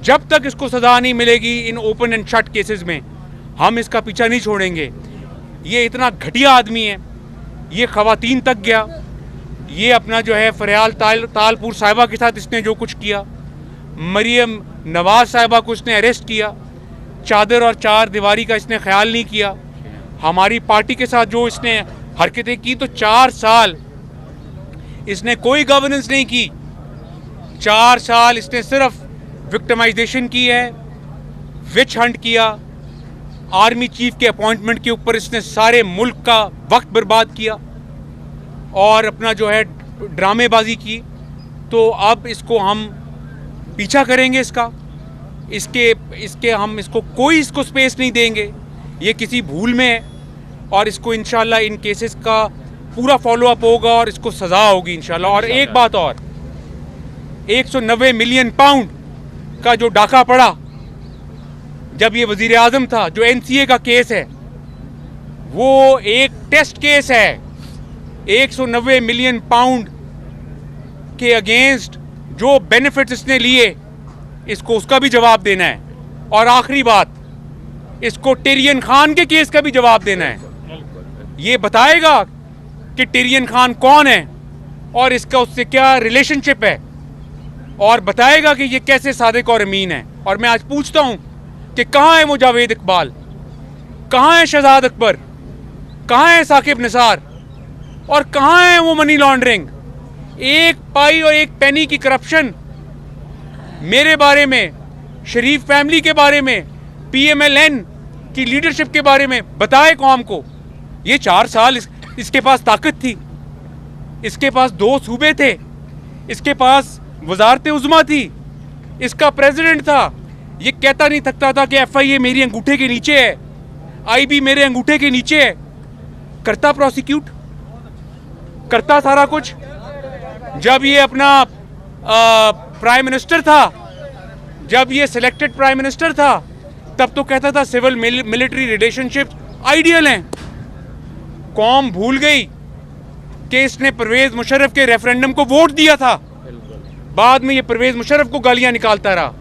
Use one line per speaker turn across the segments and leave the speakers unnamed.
जब तक इसको सजा नहीं मिलेगी in open and shut cases में, हम इसका पीछा नहीं छोड़ेंगे। ये इतना घटिया आदमी है, ये खवातीन तक गया, ये अपना जो है फरियाल तालपुर साहिबा के साथ इसने जो कुछ किया, मरियम नवाज साहिबा को इसने अरेस्ट किया, चादर और चार दीवारी का इसने ख्याल नहीं किया, हमारी पार्टी के साथ जो इसने हरकतें की, तो 4 साल इसने कोई गवर्नेंस नहीं की। 4 साल इसने सिर्फ विक्टिमाइजेशन की है, विच हंट किया, आर्मी चीफ के अपॉइंटमेंट के ऊपर इसने सारे मुल्क का वक्त बर्बाद किया और अपना जो है ड्रामेबाजी की। तो अब इसको हम पीछा करेंगे इसके हम इसको कोई स्पेस नहीं देंगे। ये किसी भूल में है और इसको इंशाल्लाह इन केसेस का पूरा फॉलो अप होगा और इसको सज़ा होगी इंशाल्लाह। और एक बात और, 190 मिलियन पाउंड का जो डाका पड़ा जब ये वजीर आजम था, जो NCA का केस है, वो एक टेस्ट केस है। 190 मिलियन पाउंड के अगेंस्ट जो बेनिफिट्स इसने लिए, इसको उसका भी जवाब देना है। और आखिरी बात, इसको टिरियन खान के केस का भी जवाब देना है। ये बताएगा कि टिरियन खान कौन है और इसका उससे क्या रिलेशनशिप है, और बताएगा कि ये कैसे सादिक और अमीन है। और मैं आज पूछता हूं कि कहाँ है वो जावेद इकबाल, कहाँ है शहजाद अकबर, कहाँ है साकिब निसार, और कहाँ है वो मनी लॉन्ड्रिंग। 1 पाई और 1 पेनी की करप्शन मेरे बारे में, शरीफ फैमिली के बारे में, PMLN की लीडरशिप के बारे में बताए कौम को। ये 4 साल इसके पास ताकत थी, इसके पास 2 सूबे थे, इसके पास वजारत उज़्मा थी, इसका प्रेसिडेंट था। ये कहता नहीं थकता था कि FIA मेरी अंगूठे के नीचे है, IB मेरे अंगूठे के नीचे है। करता प्रोसिक्यूट, करता सारा कुछ। जब ये अपना प्राइम मिनिस्टर था, जब ये सिलेक्टेड प्राइम मिनिस्टर था, तब तो कहता था सिविल मिलिट्री रिलेशनशिप आइडियल हैं। कौम भूल गई कि इसने परवेज मुशर्रफ के रेफरेंडम को वोट दिया था, बाद में ये परवेज मुशर्रफ को गालियां निकालता रहा।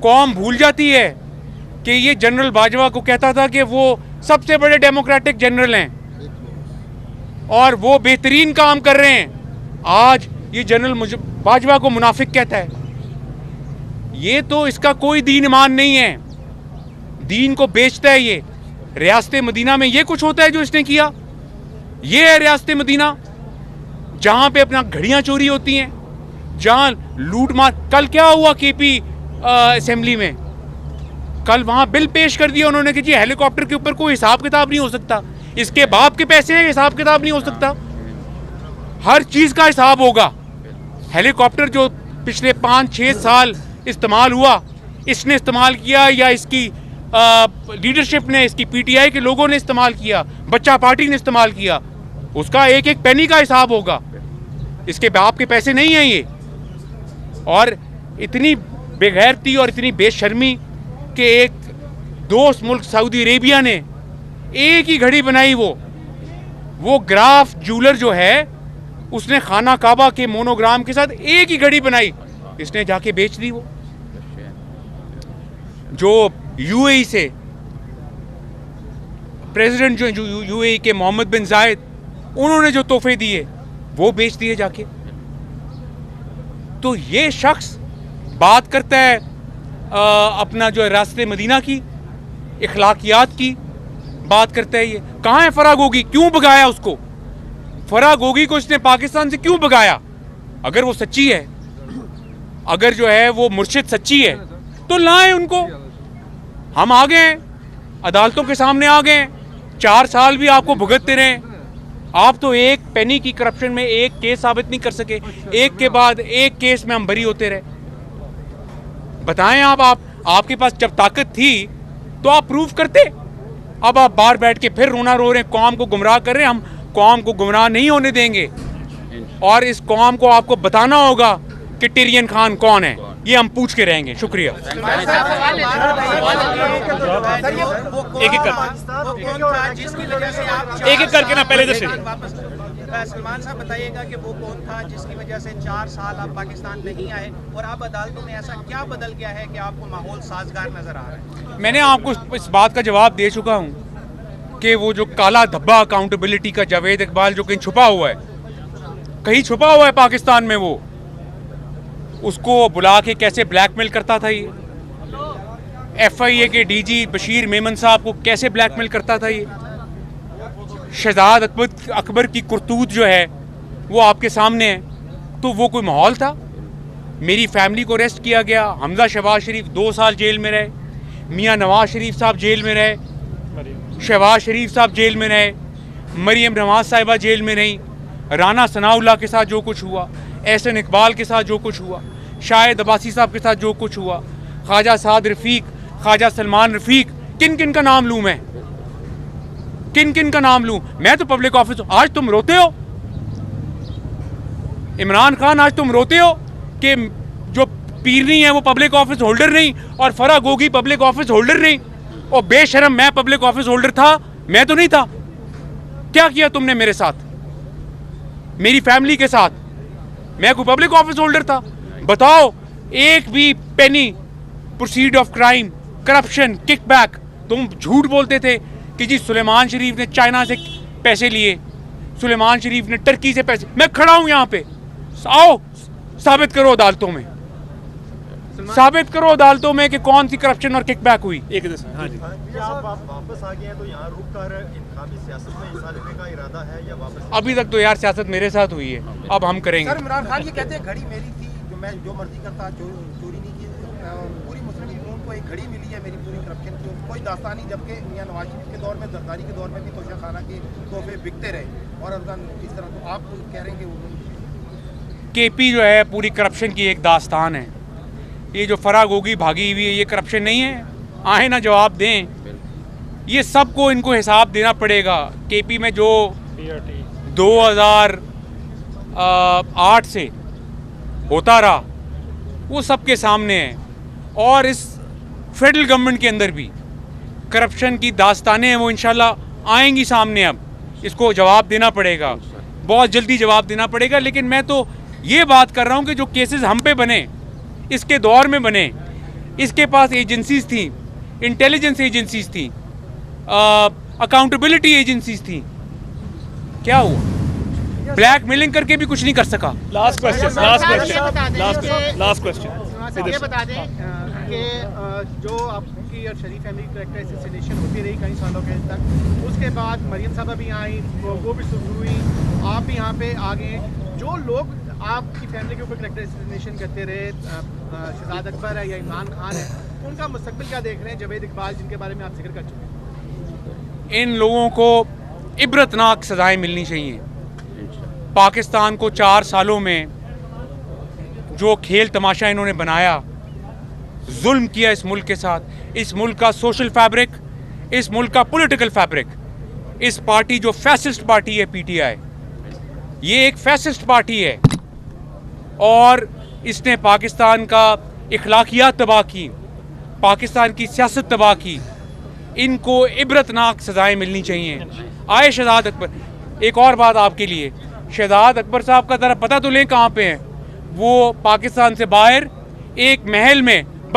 कौम भूल जाती है कि ये जनरल बाजवा को कहता था कि वो सबसे बड़े डेमोक्रेटिक जनरल हैं और वो बेहतरीन काम कर रहे हैं। आज ये जनरल बाजवा को मुनाफिक कहता है। ये तो इसका कोई दीन ईमान नहीं है, दीन को बेचता है ये। रियासत मदीना में ये कुछ होता है जो इसने किया। ये है रियासत मदीना, जहां पे अपना घड़ियां चोरी होती हैं, जहां लूट मार। कल क्या हुआ KP असेंबली में, कल वहां बिल पेश कर दिया उन्होंने कि जी हेलीकॉप्टर के ऊपर कोई हिसाब किताब नहीं हो सकता, इसके बाप के पैसे हैं, हिसाब किताब नहीं हो सकता। हर चीज का हिसाब होगा। हेलीकॉप्टर जो पिछले 5-6 साल इस्तेमाल हुआ, इसने इस्तेमाल किया या इसकी लीडरशिप ने, इसकी PTI के लोगों ने इस्तेमाल किया, बच्चा पार्टी ने इस्तेमाल किया, उसका 1-1 पेनी का हिसाब होगा। इसके बाप के पैसे नहीं हैं ये। और इतनी बेगैरती और इतनी बेशर्मी कि एक दोस्त मुल्क सऊदी अरेबिया ने एक ही घड़ी बनाई, वो ग्राफ ज्वेलर जो है, उसने खाना काबा के मोनोग्राम के साथ एक ही घड़ी बनाई, इसने जाके बेच दी। वो जो UAE से प्रेसिडेंट जो UAE के मोहम्मद बिन जायद, उन्होंने जो तोहफे दिए वो बेच दिए जाके। तो ये शख्स बात करता है अपना जो रास्ते मदीना की, इखलाकियात की बात करता है। ये कहाँ है फराह गोगी? क्यों भगाया उसको? फराह गोगी को इसने पाकिस्तान से क्यों भगाया? अगर वो सच्ची है, अगर जो है वो मुर्शिद सच्ची है, तो लाएं उनको। हम आ गए, अदालतों के सामने आ गए, 4 साल भी आपको भुगतते रहे। आप तो 1 पेनी की करप्शन में 1 केस साबित नहीं कर सके, एक के बाद एक केस में हम बरी होते रहे। बताएं आपके पास जब ताकत थी तो आप प्रूफ करते। अब आप बाहर बैठ के फिर रोना रो रहे हैं, कौम को गुमराह कर रहे हैं। हम कौम को गुमराह नहीं होने देंगे और इस कौम को आपको बताना होगा कि टिरियन खान कौन है। ये हम पूछ के रहेंगे। शुक्रिया। एक एक करके ना, पहले इधर से
सलमान साहब बताइएगा कि वो कौन था जिसकी वजह से 4 साल आप पाकिस्तान नहीं आए, और आप अदालतों में ऐसा क्या बदल गया है कि आपको माहौल साजगार नजर आ रहा है?
मैंने आपको इस बात का जवाब दे चुका हूँ कि वो जो काला धब्बा अकाउंटेबिलिटी का जावेद इकबाल जो कहीं छुपा हुआ है, कहीं छुपा हुआ है पाकिस्तान में, वो उसको बुला के कैसे ब्लैकमेल करता था ये, FIA के DG बशीर मेमन साहब को कैसे ब्लैकमेल करता था ये, शहजाद अकबर की करतूत जो है वो आपके सामने है। तो वो कोई माहौल था? मेरी फैमिली को अरेस्ट किया गया, हमजा शहबाज शरीफ 2 साल जेल में रहे, मियाँ नवाज शरीफ साहब जेल में रहे, शहबाज शरीफ साहब जेल में रहे, मरियम नवाज साहिबा जेल में रहीं, राना सनाउल्लाह के साथ जो कुछ हुआ, एहसन इकबाल के साथ जो कुछ हुआ, शाहिद अब्बासी साहब के साथ जो कुछ हुआ, ख्वाजा साद रफ़ीक, ख्वाजा सलमान रफ़ीक, किन किन का नाम लूँ मैं, किन किन का नाम लूँ मैं? तो पब्लिक ऑफिस, आज तुम रोते हो इमरान खान, आज तुम रोते हो कि जो पीरनी है वो पब्लिक ऑफिस होल्डर नहीं और Farah Gogi public office holder नहीं, और बेशरम मैं पब्लिक ऑफिस होल्डर था? मैं तो नहीं था। क्या किया तुमने मेरे साथ, मेरी फैमिली के साथ? मैं कोई पब्लिक ऑफिस होल्डर था? बताओ, एक भी penny proceed of crime, corruption, kickback? तुम झूठ बोलते थे कि जी सुलेमान शरीफ ने चाइना से पैसे लिए, सुलेमान शरीफ ने टर्की से पैसे। मैं खड़ा हूं यहाँ पे, आओ साबित करो अदालतों में, साबित करो अदालतों में कि कौन सी करप्शन और किकबैक हुई।
एक हाँ जी,
आप वापस आ गए हैं तो यहाँ रुक कर इंतखाबी सियासत में हिस्सा लेने का इरादा है या वापस?
अभी तक तो यार सियासत मेरे साथ हुई है, अब हम करेंगे।
सर, इमरान खान ये कहते हैं घड़ी मेरी थी, जो मैं जो मर्जी करता, चोरी नहीं की, पूरी मुस्लिम लीग को एक घड़ी मिली है मेरी पूरी करप्शन की, कोई दास्तान नहीं। जबकि मियां नवाज शरीफ के दौर में, जरदारी के दौर में भी तोशा खाना के तोहफे बिकते रहे, और अफगान इस तरह। तो आप कह रहे हैं कि
KP जो है पूरी करप्शन की एक दास्तान है। ये जो फराह गोगी भागी हुई है, ये करप्शन नहीं है? आए ना जवाब दें, ये सबको इनको हिसाब देना पड़ेगा। KP में जो 2008 से होता रहा वो सबके सामने है, और इस फेडरल गवर्नमेंट के अंदर भी करप्शन की दास्तानें हैं, वो इंशाल्लाह आएंगी सामने। अब इसको जवाब देना पड़ेगा, बहुत जल्दी जवाब देना पड़ेगा। लेकिन मैं तो ये बात कर रहा हूँ कि जो केसेस हम पे बने, इसके दौर में बने, इसके पास एजेंसीज थी, इंटेलिजेंस एजेंसीज थी, अकाउंटेबिलिटी एजेंसीज थी, क्या हुआ? ब्लैकमेलिंग करके भी कुछ नहीं कर सका।
लास्ट क्वेश्चन
ये बता दें कि जो आपकी और शरीफ फैमिली करेक्टर असैसिनेशन होती रही कई सालों के तक, उसके बाद मरियम साहबा भी आई, वो भी शुरू हुई, आप भी यहाँ पे आ गए। जो लोग आपकी फैमिली के ऊपर करेक्टर असैसिनेशन करते रहे, शहजाद अकबर है या इमरान खान है, उनका मुस्तकबिल क्या देख रहे हैं? जावेद इकबाल जिनके बारे में आप जिक्र कर चुके हैं,
इन लोगों को इबरतनाक सजाएं मिलनी चाहिए। पाकिस्तान को 4 सालों में जो खेल तमाशा इन्होंने बनाया, जुल्म किया इस मुल्क के साथ, इस मुल्क का सोशल फैब्रिक, इस मुल्क का पॉलिटिकल फैब्रिक, इस पार्टी जो फैसिस्ट पार्टी है PTI, ये एक फैसिस्ट पार्टी है और इसने पाकिस्तान का इखलाकियात तबाह की, पाकिस्तान की सियासत तबाह की। इनको इबरतनाक सजाएं मिलनी चाहिए। आए शहजाद अकबर, एक और बात आपके लिए, शहजाद अकबर साहब का ज़रा पता तो लें कहाँ पे हैं। वो पाकिस्तान से बाहर एक महल में